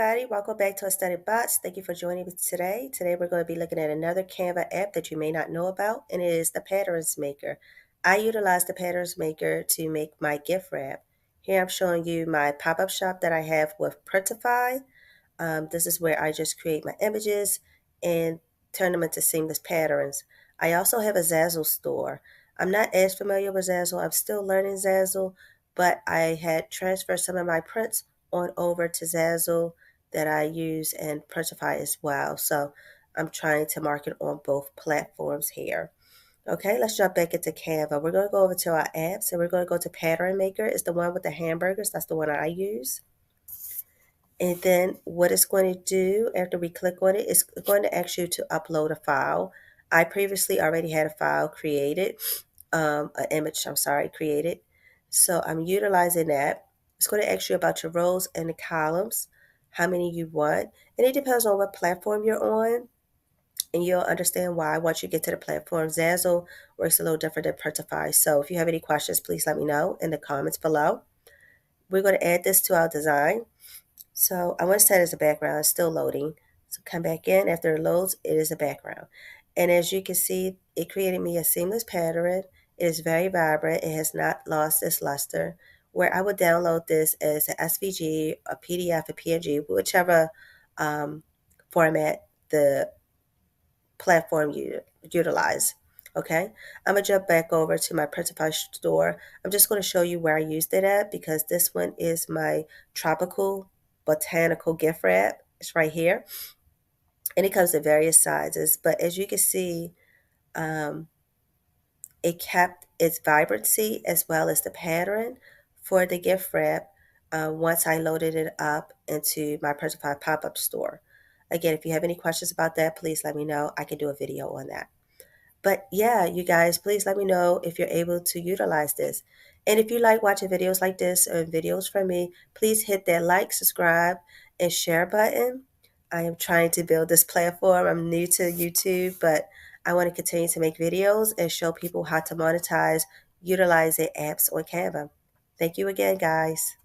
everybody, welcome back to Aesthetic Bots. Thank you for joining me today. Today we're going to be looking at another Canva app that you may not know about, and it is the Patterns Maker. I utilize the Patterns Maker to make my gift wrap. Here I'm showing you my pop-up shop that I have with Printify. This is where I just create my images and turn them into seamless patterns. I also have a Zazzle store. I'm not as familiar with Zazzle. I'm still learning Zazzle, but I had transferred some of my prints on over to Zazzle that I use and Printify as well. So I'm trying to market on both platforms here. Okay, let's jump back into Canva. We're going to go over to our apps and we're going to go to Pattern Maker. It's the one with the hamburgers. That's the one I use. And then what it's going to do after we click on it, it's going to ask you to upload a file. I previously already had a file created, an image, created. So I'm utilizing that. It's going to ask you about your rows and the columns, how many you want. And it depends on what platform you're on. And you'll understand why once you get to the platform. Zazzle works a little different than Printify. So if you have any questions, please let me know in the comments below. We're going to add this to our design. So I want to set it as a background. It's still loading. So come back in. After it loads, it is a background. And as you can see, it created me a seamless pattern. It is very vibrant. It has not lost its luster. Where I would download this as an SVG, a PDF, a PNG, whichever format the platform you utilize. Okay, I'm gonna jump back over to my Printify store. I'm just going to show you where I used it at because this one is my tropical botanical gift wrap. It's right here, and it comes in various sizes. But as you can see, um, it kept its vibrancy as well as the pattern for the gift wrap once I loaded it up into my Printify pop-up store. Again, if you have any questions about that, please let me know. I can do a video on that. But yeah, you guys, please let me know if you're able to utilize this. And if you like watching videos like this or videos from me, please hit that like, subscribe, and share button. I am trying to build this platform. I'm new to YouTube, but I want to continue to make videos and show people how to monetize utilizing apps on Canva. Thank you again, guys.